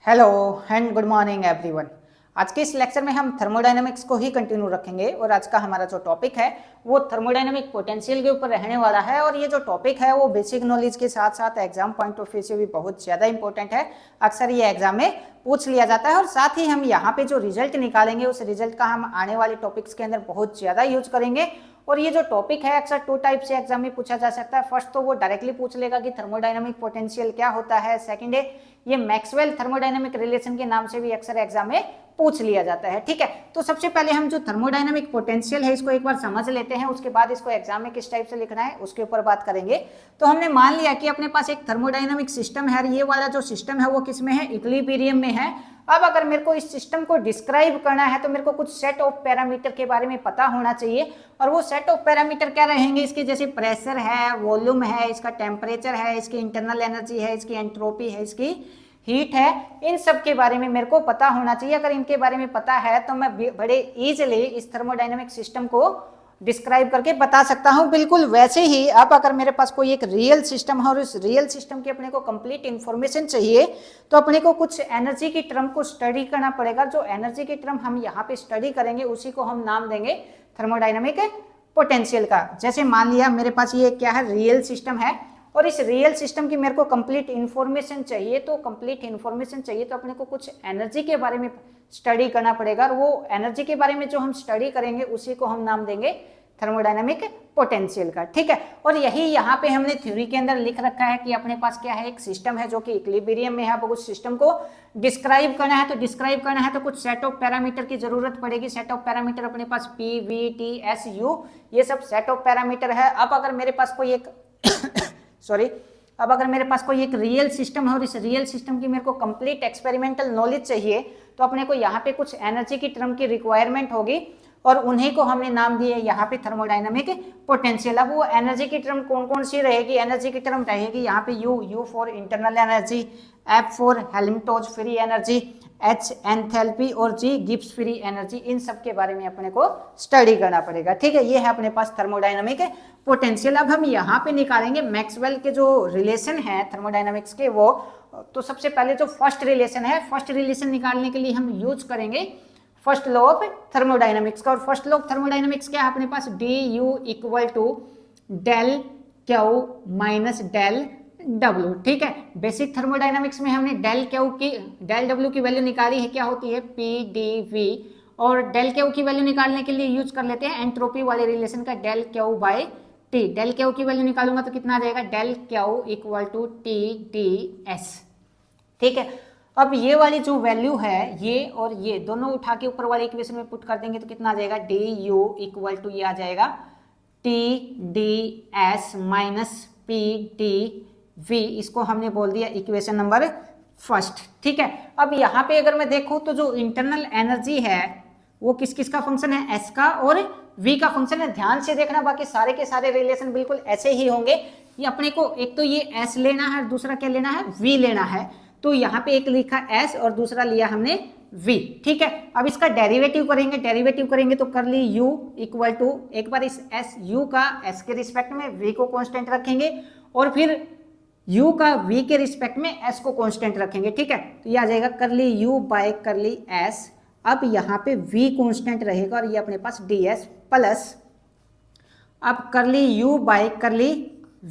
Hello and good morning everyone. आज के इस लेक्चर में हम थर्मोडायनामिक्स को ही कंटिन्यू रखेंगे और आज का हमारा जो टॉपिक है वो थर्मोडायनामिक पोटेंशियल के ऊपर रहने वाला है। और ये जो टॉपिक है वो बेसिक नॉलेज के साथ साथ एग्जाम पॉइंट ऑफ व्यू से भी बहुत ज़्यादा इंपॉर्टेंट है। अक्सर ये एग्जाम में पूछ लिया जाता है और साथ ही हम यहाँ पे जो रिजल्ट निकालेंगे उस रिजल्ट का हम आने वाले टॉपिक्स के अंदर बहुत ज़्यादा यूज करेंगे। और ये जो टॉपिक है अक्सर टू टाइप से एग्जाम में पूछा जा सकता है। फर्स्ट तो वो डायरेक्टली पूछ लेगा कि थर्मोडायनामिक पोटेंशियल क्या होता है। सेकंड है ये मैक्सवेल थर्मोडायनामिक रिलेशन के नाम से भी अक्सर एग्जाम में पूछ लिया जाता है। ठीक है, तो सबसे पहले हम जो थर्मोडायनामिक पोटेंशियल है इसको एक बार समझ लेते हैं, उसके बाद इसको एग्जाम में किस टाइप से लिखना है उसके ऊपर बात करेंगे। तो हमने मान लिया कि अपने पास एक थर्मोडायनामिक सिस्टम है और ये वाला जो सिस्टम है वो किस में है, इक्विलिब्रियम में है। अब अगर मेरे को इस सिस्टम को डिस्क्राइब करना है तो मेरे को कुछ सेट ऑफ पैरामीटर के बारे में पता होना चाहिए। और वो सेट ऑफ पैरामीटर क्या रहेंगे, इसके जैसे प्रेशर है, वॉल्यूम है, इसका टेम्परेचर है, इसकी इंटरनल एनर्जी है, इसकी एंट्रोपी है, इसकी हीट है। इन सब के बारे में मेरे को पता होना चाहिए। अगर इनके बारे में पता है तो मैं बड़े इजीली इस थर्मोडायनामिक सिस्टम को डिस्क्राइब करके बता सकता हूं। बिल्कुल वैसे ही अब अगर मेरे पास कोई एक रियल सिस्टम है और इस रियल सिस्टम की अपने को कंप्लीट इंफॉर्मेशन चाहिए तो अपने को कुछ एनर्जी की टर्म को स्टडी करना पड़ेगा। जो एनर्जी की टर्म हम यहाँ पे स्टडी करेंगे उसी को हम नाम देंगे थर्मोडायनामिक पोटेंशियल का। जैसे मान लिया मेरे पास ये क्या है, रियल सिस्टम है और इस रियल सिस्टम की मेरे को कंप्लीट इन्फॉर्मेशन चाहिए। तो कंप्लीट इन्फॉर्मेशन चाहिए तो अपने को कुछ एनर्जी के बारे में स्टडी करना पड़ेगा और वो एनर्जी के बारे में जो हम स्टडी करेंगे उसी को हम नाम देंगे थर्मोडायनामिक पोटेंशियल का। ठीक है, और यही यहाँ पे हमने थ्योरी के अंदर लिख रखा है कि अपने पास क्या है, एक सिस्टम है जो कि इक्विलिब्रियम में है। अब उस सिस्टम को डिस्क्राइब करना है तो कुछ सेट ऑफ पैरामीटर की जरूरत पड़ेगी। सेट ऑफ पैरामीटर अपने पास P, V, T, S, U, ये सब सेट ऑफ पैरामीटर है। अब अगर मेरे पास कोई एक अब अगर मेरे पास कोई एक रियल सिस्टम है और इस रियल सिस्टम की मेरे को कंप्लीट एक्सपेरिमेंटल नॉलेज चाहिए तो अपने को यहाँ पे कुछ एनर्जी की टर्म की रिक्वायरमेंट होगी और उन्हीं को हमने नाम दिए यहाँ पे थर्मोडायनामिक पोटेंशियल। अब वो एनर्जी की टर्म कौन कौन सी रहेगी, एनर्जी की टर्म रहेगी यहाँ पे U for internal energy, F for Helmholtz free energy, H enthalpy और जी गिब्स फ्री एनर्जी। इन सब के बारे में अपने को स्टडी करना पड़ेगा। ठीक है, ये है अपने पास थर्मोडायनामिक पोटेंशियल। अब हम यहाँ पे निकालेंगे मैक्सवेल के जो रिलेशन है थर्मोडायनामिक्स के वो। तो सबसे पहले जो फर्स्ट रिलेशन है, फर्स्ट रिलेशन निकालने के लिए हम यूज करेंगे फर्स्ट लॉ ऑफ थर्मोडायनामिक्स का। और फर्स्ट लॉ ऑफ थर्मोडायनामिक्स क्या है अपने पास, D you equal to del Q minus del W. ठीक है, बेसिक थर्मोडायनामिक्स में हमने डेल डब्ल्यू की वैल्यू निकाली है, क्या होती है, पी डी वी। और डेल क्यू की वैल्यू निकालने के लिए यूज कर लेते हैं एंट्रोपी वाले रिलेशन का, del q by t. Del q की वैल्यू निकालूंगा तो कितना आ जाएगा, del q equal to t D s. ठीक है, अब ये वाली जो वैल्यू है ये और ये दोनों उठा के ऊपर वाले इक्वेशन में पुट कर देंगे तो कितना आ जाएगा, डी यू इक्वल टू ये आ जाएगा T D S minus P T V. इसको हमने बोल दिया इक्वेशन नंबर फर्स्ट। ठीक है, अब यहाँ पे अगर मैं देखूँ तो जो इंटरनल एनर्जी है वो किस किस का फंक्शन है, एस का और वी का फंक्शन है। ध्यान से देखना, बाकी सारे के सारे रिलेशन बिल्कुल ऐसे ही होंगे। ये अपने को एक तो ये एस लेना है और दूसरा क्या लेना है, वी लेना है। तो यहाँ पे एक लिखा एस और दूसरा लिया हमने v। ठीक है, अब इसका डेरिवेटिव करेंगे तो कर ली u इक्वल टू, एक बार इस एस यू का एस के रिस्पेक्ट में v को कांस्टेंट रखेंगे और फिर u का v के रिस्पेक्ट में s को कांस्टेंट रखेंगे। ठीक है, तो ये आ जाएगा कर ली u बाय कर ली s। अब यहाँ पे v कांस्टेंट रहेगा और ये अपने पास ds प्लस, अब कर ली u बाय कर ली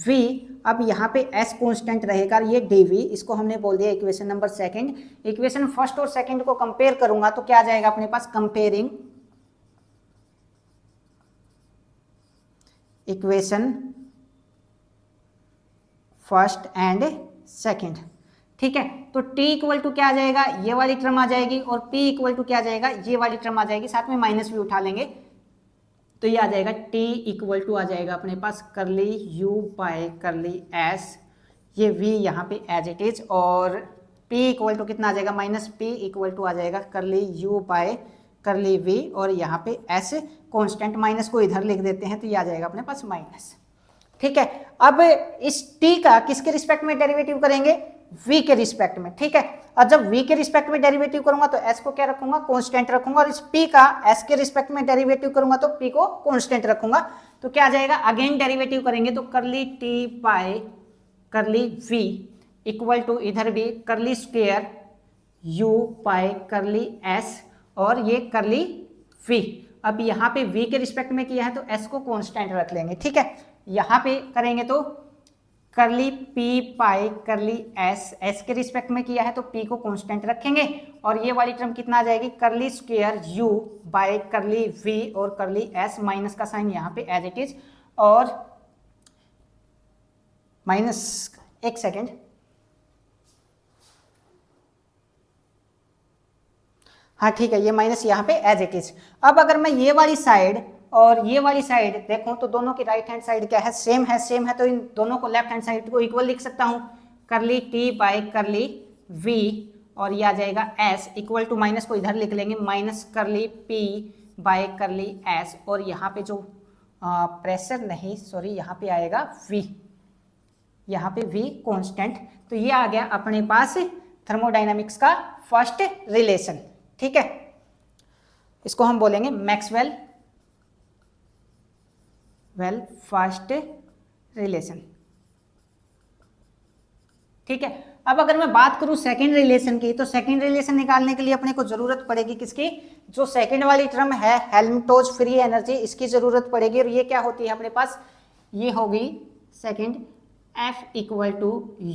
v। अब यहाँ पे s कांस्टेंट रहेगा, ये dv, इसको हमने बोल दिया equation number second. Equation first और सेकंड को कंपेयर करूंगा तो क्या आ जाएगा अपने पास, comparing equation first and second. ठीक है, तो t इक्वल टू क्या आ जाएगा, ये वाली टर्म आ जाएगी और p इक्वल टू क्या आ जाएगा, ये वाली टर्म आ जाएगी, साथ में माइनस भी उठा लेंगे तो ये आ जाएगा t इक्वल टू आ जाएगा अपने पास कर ली u बाय कर ली s, ये v यहाँ पे एज इट इज, और p इक्वल टू कितना आ जाएगा, माइनस p इक्वल टू आ जाएगा कर ली u बाय कर ली v और यहाँ पे s कांस्टेंट, माइनस को इधर लिख देते हैं तो ये आ जाएगा अपने पास माइनस। ठीक है, अब इस t का किसके रिस्पेक्ट में डेरिवेटिव करेंगे, v के रिस्पेक्ट में। ठीक है, और जब v के रिस्पेक्ट में डेरिवेटिव करूंगा तो s को क्या रखूंगा, कांस्टेंट रखूंगा, और इस p का s के रिस्पेक्ट में डेरिवेटिव करूंगा तो p को कांस्टेंट रखूंगा। तो क्या आ जाएगा, अगेन डेरिवेटिव करेंगे तो कर ली t बाय कर ली v इक्वल टू इधर भी कर ली square u by curly s और ये करली v। अब यहाँ पे v के रिस्पेक्ट में किया है तो s को कांस्टेंट रख लेंगे, ठीक है। यहाँ पे करेंगे तो करली p बाय करली s के रिस्पेक्ट में किया है तो p को कांस्टेंट रखेंगे और ये वाली टर्म कितना आ जाएगी, करली स्क्वायर u बाय करली v और करली s, माइनस का साइन यहाँ पे एज इट इज, और माइनस, एक सेकेंड, हाँ ठीक है, ये माइनस यहाँ पे एज इट इज। अब अगर मैं ये वाली साइड और ये वाली साइड देखूं तो दोनों की राइट हैंड साइड क्या है, सेम है, तो इन दोनों को लेफ्ट हैंड साइड को इक्वल लिख सकता हूं, करली t बाय करली v और ये आ जाएगा s इक्वल टू, माइनस को इधर लिख लेंगे, माइनस करली p बाय करली s और यहाँ पे जो प्रेशर नहीं सॉरी यहाँ पे आएगा v, यहाँ पे v कांस्टेंट। तो ये आ गया अपने पास थर्मोडायनामिक्स का फर्स्ट रिलेशन, ठीक है। इसको हम बोलेंगे मैक्सवेल फर्स्ट रिलेशन, ठीक है। अब अगर मैं बात करूं सेकंड रिलेशन की, तो सेकंड रिलेशन निकालने के लिए अपने को जरूरत पड़ेगी किसकी, जो सेकंड वाली टर्म है हेल्महोल्ट्ज फ्री एनर्जी, इसकी जरूरत पड़ेगी। और ये क्या होती है अपने पास, ये होगी second F equal to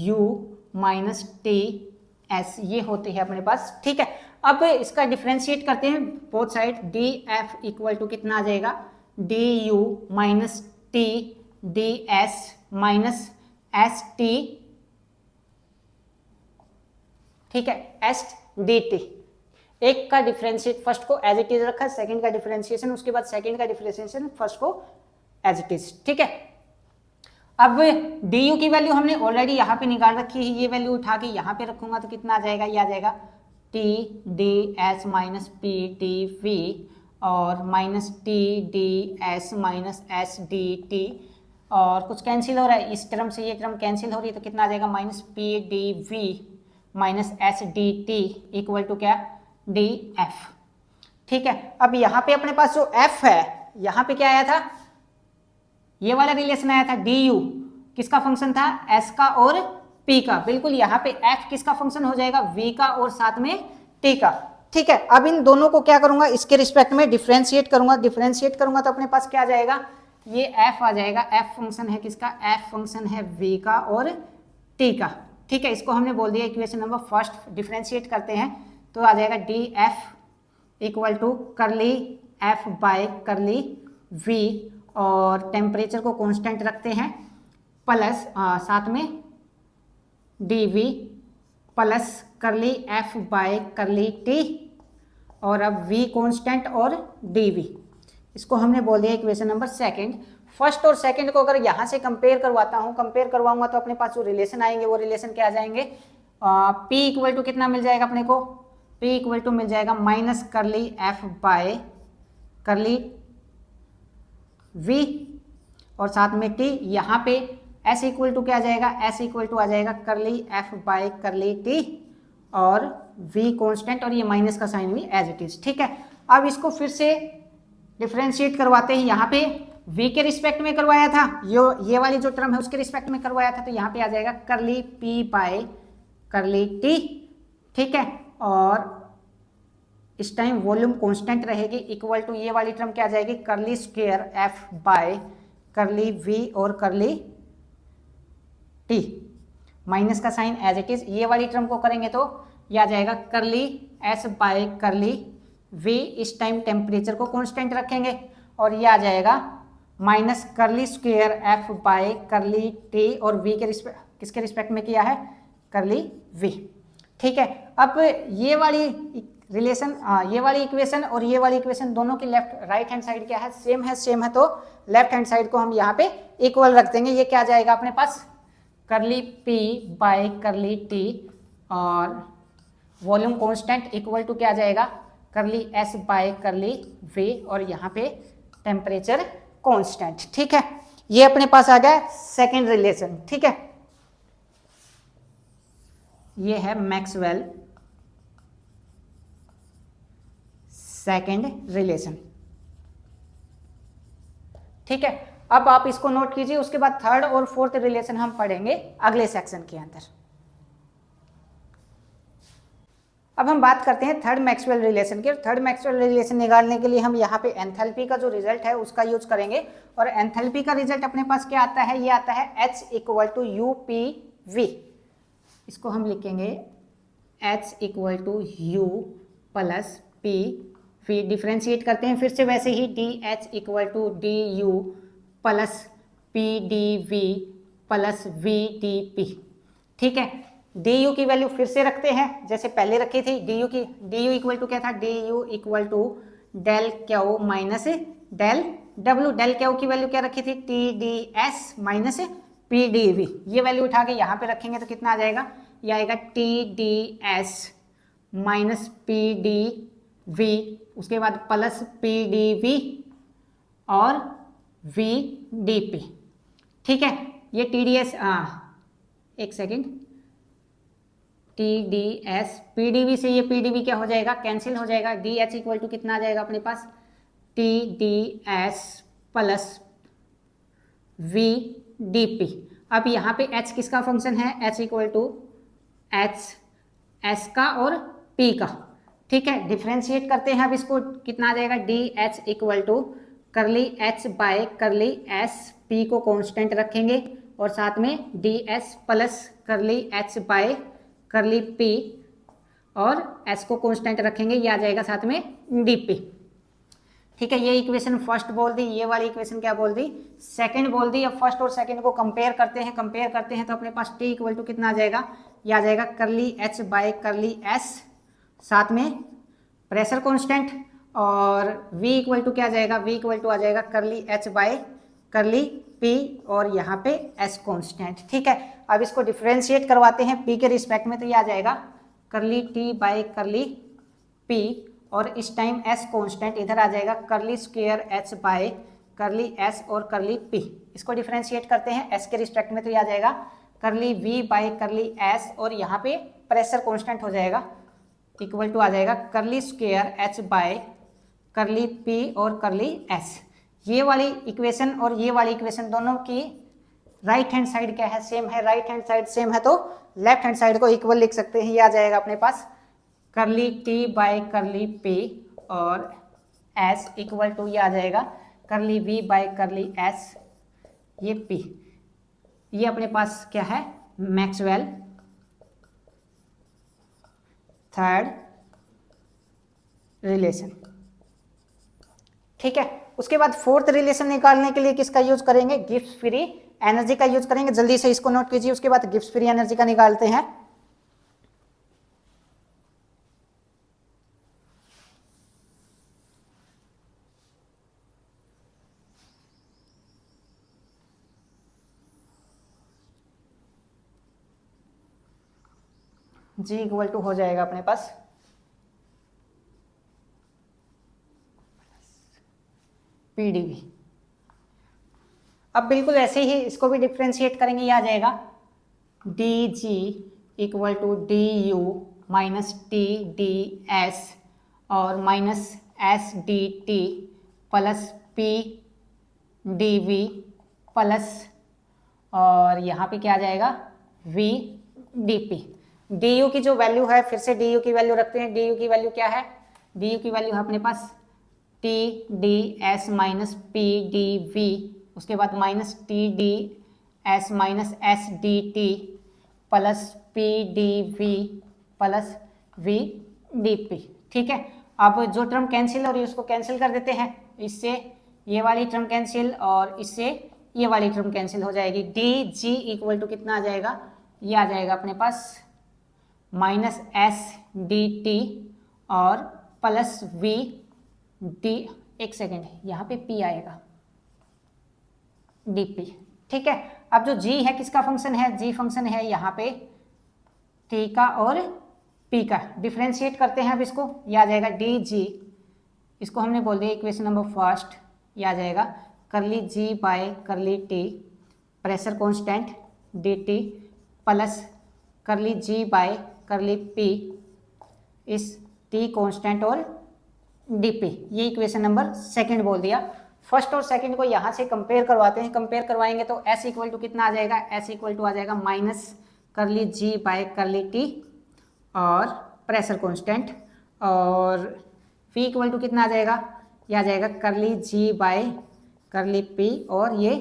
U minus t s, ये होती है अपने पास, ठीक है। अब इसका डिफ्रेंशिएट करते हैं both side, d f equal to कितना आ जाएगा, d you minus T D S minus s t, ठीक है, एस डी टी। एक का डिफ्रेंशिएट फर्स्ट को एज इट इज रखा, सेकंड का डिफ्रेंशिएशन, उसके बाद सेकंड का डिफ्रेंशिएशन फर्स्ट को एज इट इज, ठीक है। अब du की वैल्यू हमने ऑलरेडी यहाँ पे निकाल रखी है, ये वैल्यू उठा के यहाँ पे रखूंगा तो कितना आ जाएगा, ये आ जाएगा t ds minus p dv और minus t ds minus s dt, और कुछ कैंसिल हो रहा है, इस टर्म से ये टर्म कैंसिल हो रही है तो कितना आ जाएगा, minus p dv minus s dt equal to क्या, df, ठीक है। अब यहाँ पे अपने पास जो f है, यहाँ पे क्या आया था, ये वाला रिलेशन आया था du, किसका फंक्शन था, s का और p का, बिल्कुल यहाँ पे f किसका फंक्शन हो जाएगा, v का और साथ में t का, ठीक है। अब इन दोनों को क्या करूंगा, इसके रिस्पेक्ट में डिफरेंशिएट करूंगा तो अपने पास क्या आ जाएगा, ये f आ जाएगा, f फंक्शन है किसका, f फंक्शन है v का और t का, ठीक है। इसको हमने बोल दिया इक्वेशन नंबर फर्स्ट, डिफरेंशिएट करते हैं तो आ जाएगा df इक्वल टू करली f बाय करली v और टेम्परेचर को कांस्टेंट रखते हैं, प्लस साथ में dv प्लस करली f बाय करली t और अब v कांस्टेंट और dv, इसको हमने बोल दिया इक्वेशन नंबर सेकंड। फर्स्ट और सेकंड को अगर यहाँ से कंपेयर करवाऊंगा तो अपने पास जो रिलेशन आएंगे वो रिलेशन क्या आ जाएंगे, p इक्वल टू कितना मिल जाएगा अपने को, p इक्वल टू मिल जाएगा माइनस करली f बाय करली v और साथ में t, यहाँ पे s इक्वल टू क्या आ जाएगा, s इक्वल टू आ जाएगा करली f बाय करली t और v कांस्टेंट और ये माइनस का साइन भी एज इट इज, ठीक है। अब इसको फिर से डिफरेंशिएट करवाते हैं, यहाँ पे v के रिस्पेक्ट में करवाया था, ये वाली जो टर्म है उसके रिस्पेक्ट में करवाया था, तो यहाँ पे आ जाएगा करली p बाय करली t, ठीक है। और इस टाइम वॉल्यूम कांस्टेंट रहेगी, इक्वल टू ये वाली टर्म क्या आ जाएगी, करली स्क्वायर f बाय करली v और करली t, माइनस का साइन एज इट इज। ये वाली टर्म को करेंगे तो ये आ जाएगा करली s बाय करली v, इस टाइम टेम्परेचर को कांस्टेंट रखेंगे और ये आ जाएगा माइनस करली square f bye curly t और v के रिस्पेक्ट किसके रिस्पेक्ट में किया है, करली v, ठीक है। अब ये वाली रिलेशन, ये वाली इक्वेशन और ये वाली इक्वेशन दोनों की लेफ्ट राइट हैंड साइड क्या है, सेम है, तो लेफ्ट हैंड साइड को हम यहाँ पे इक्वल रख देंगे। ये क्या आ जाएगा अपने पास, करली p बाय करली t और वॉल्यूम कांस्टेंट इक्वल टू क्या आ जाएगा, करली s बाय करली v और यहाँ पे टेम्परेचर कांस्टेंट, ठीक है। ये अपने पास आ गया सेकंड रिलेशन, ठीक है। ये है मैक्सवेल सेकंड रिलेशन, ठीक है। अब आप इसको नोट कीजिए, उसके बाद थर्ड और फोर्थ रिलेशन हम पढ़ेंगे अगले सेक्शन के अंदर। अब हम बात करते हैं थर्ड मैक्सवेल रिलेशन की। थर्ड मैक्सवेल रिलेशन निकालने के लिए हम यहाँ पे एंथैल्पी का जो रिजल्ट है उसका यूज करेंगे, और एंथैल्पी का रिजल्ट अपने पास क्या आता है, ये आता है H equal to U P V. इसको हम लिखेंगे H equal to U plus P V. Differentiate करते हैं फिर से वैसे ही, D H equal to D U plus P D V plus V D P. ठीक है, डी यू की वैल्यू फिर से रखते हैं जैसे पहले रखी थी। डी यू इक्वल टू क्या था, d you equal to del Q minus del डब्ल्यू। डेल क्यू की वैल्यू क्या रखी थी, t D S minus P D v. ये वैल्यू उठा के यहाँ पे रखेंगे तो कितना आ जाएगा, ये आएगा t D S minus P D we, उसके बाद प्लस पी डी वी और वी डी पी। ठीक है, ये टी डी एस, एक second, t D s p D v से ये पी डी वी क्या हो जाएगा, कैंसिल हो जाएगा। डी एच इक्वल टू कितना आ जाएगा अपने पास, T D S plus V D P. अब यहाँ पे एच किसका फंक्शन है, H equal to H S का और पी का। ठीक है, डिफ्रेंशिएट करते हैं अब इसको, कितना आ जाएगा, डी एच इक्वल टू करली एच बाय करली एस, पी को कांस्टेंट रखेंगे और साथ में डी एस प्लस करली एच बाय करली पी और एस को कांस्टेंट रखेंगे, ये आ जाएगा साथ में डी पी। ठीक है, ये इक्वेशन फर्स्ट बोल दी, ये वाली इक्वेशन क्या बोल दी, सेकंड बोल दी। अब फर्स्ट और सेकंड को कंपेयर करते हैं तो अपने पास टी इक्वल टू कितना आ जाएगा, ये आ जाएगा करली एच बाय करली एस, साथ में प्रेशर कांस्टेंट, और v इक्वल टू क्या आ जाएगा, v इक्वल टू आ जाएगा करली h बाय करली p और यहाँ पे s कांस्टेंट। ठीक है, अब इसको डिफरेंशिएट करवाते हैं p के रिस्पेक्ट में, तो ये आ जाएगा करली t बाय करली p, और इस टाइम s कांस्टेंट इधर आ जाएगा करली square h bye curly s और करली p। इसको डिफरेंशिएट करते हैं s के रिस्पेक्ट में, तो ये आ जाएगा करली v बाय करली s और यहाँ पे प्रेशर कांस्टेंट हो जाएगा, इक्वल टू आ जाएगा करली square h bye curly p और करली s। ये वाली इक्वेशन और ये वाली इक्वेशन दोनों की राइट हैंड साइड क्या है, सेम है। राइट हैंड साइड सेम है तो लेफ्ट हैंड साइड को इक्वल लिख सकते हैं। ये आ जाएगा अपने पास करली t बाय करली p और s इक्वल टू ये आ जाएगा करली v बाय करली s, ये p। ये अपने पास क्या है, मैक्सवेल थर्ड रिलेशन। ठीक है, उसके बाद फोर्थ रिलेशन निकालने के लिए किसका यूज करेंगे, गिब्स फ्री एनर्जी का यूज करेंगे। जल्दी से इसको नोट कीजिए, उसके बाद गिब्स फ्री एनर्जी का निकालते हैं। जी इक्वल टू हो जाएगा अपने पास पीडीवी। अब बिल्कुल ऐसे ही इसको भी डिफ्रेंशिएट करेंगे, ये आ जाएगा D G equal to D you minus T D S और minus S D T plus P D V plus, और यहाँ पे क्या आ जाएगा, V D P. D U की जो वैल्यू है, फिर से डी यू की वैल्यू रखते हैं। डी यू की वैल्यू क्या है, डी यू की वैल्यू है अपने पास T D S minus P D we, उसके बाद minus T D S minus S D T plus P D V plus V D P. ठीक है, अब जो टर्म कैंसिल हो रही है उसको कैंसिल कर देते हैं। इससे ये वाली टर्म कैंसिल और इससे ये वाली टर्म कैंसिल हो जाएगी। डी जी इक्वल टू कितना आ जाएगा, ये आ जाएगा अपने पास माइनस एस डी टी और प्लस वी डी, एक सेकेंड यहाँ पे p आएगा dp। ठीक है, अब जो g है किसका फंक्शन है, g फंक्शन है यहाँ पे t का और p का। डिफरेंशिएट करते हैं अब इसको, ये आ जाएगा डी जी, इसको हमने बोल दिया इक्वेशन नंबर फर्स्ट, ये आ जाएगा करली g bye curly t pressure constant D T plus करली g बाय करली p इस t कांस्टेंट और dp। ये इक्वेशन नंबर सेकंड बोल दिया। फर्स्ट और सेकंड को यहाँ से कंपेयर करवाते हैं। कंपेयर करवाएंगे तो s इक्वल टू कितना आ जाएगा, s इक्वल टू आ जाएगा माइनस करली g बाय करली t और प्रेशर कांस्टेंट, और P इक्वल टू कितना आ जाएगा, यह आ जाएगा करली G बाय करली P, और ये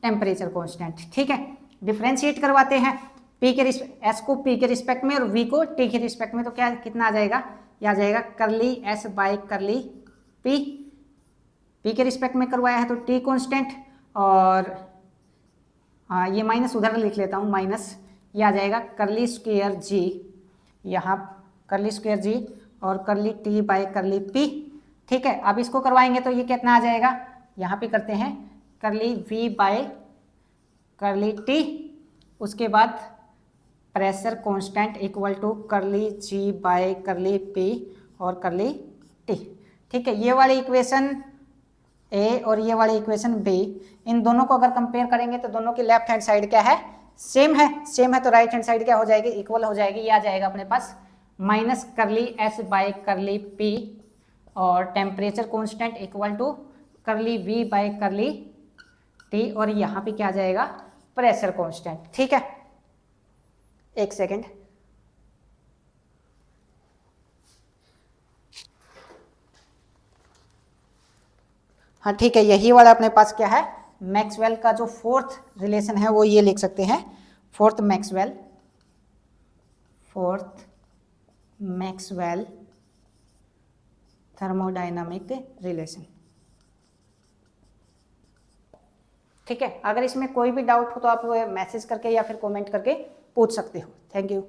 टेम्परेचर कांस्टेंट। ठीक है, डिफ्रेंशिएट करवाते हैं S को P के रिस्पेक्ट में और V को T के रिस्पेक्ट में, तो क्या कितना आ जाएगा, यह आ जाएगा करली S बाय करली P के रिस्पेक्ट में करवाया है तो T कांस्टेंट, और हाँ ये माइनस उधर लिख लेता हूँ, माइनस ये आ जाएगा करली स्क्वायर G, यहाँ करली स्क्वायर G और करली T बाय करली P। ठीक है, अब इसको करवाएंगे तो ये कितना आ जाएगा, यहाँ पे करते हैं करली V बाय करली T, उसके बाद प्रेशर कांस्टेंट इक्वल टू करली G बाय करली P और करली T। ठीक है, ये वाली इक्वेशन A और ये वाली इक्वेशन B, इन दोनों को अगर कंपेयर करेंगे तो दोनों की लेफ्ट हैंड साइड क्या है, सेम है, तो राइट हैंड साइड क्या हो जाएगी, इक्वल हो जाएगी। ये आ जाएगा अपने पास minus curly S by curly P और temperature constant equal to curly V by curly T, और यहाँ पे क्या आ जाएगा, प्रेशर कांस्टेंट। ठीक है, एक सेकेंड, हाँ ठीक है, यही वाला अपने पास क्या है, मैक्सवेल का जो फोर्थ रिलेशन है वो ये लिख सकते हैं, फोर्थ मैक्सवेल थर्मोडायनामिक रिलेशन। ठीक है, अगर इसमें कोई भी डाउट हो तो आप मैसेज करके या फिर कमेंट करके पूछ सकते हो। Thank you.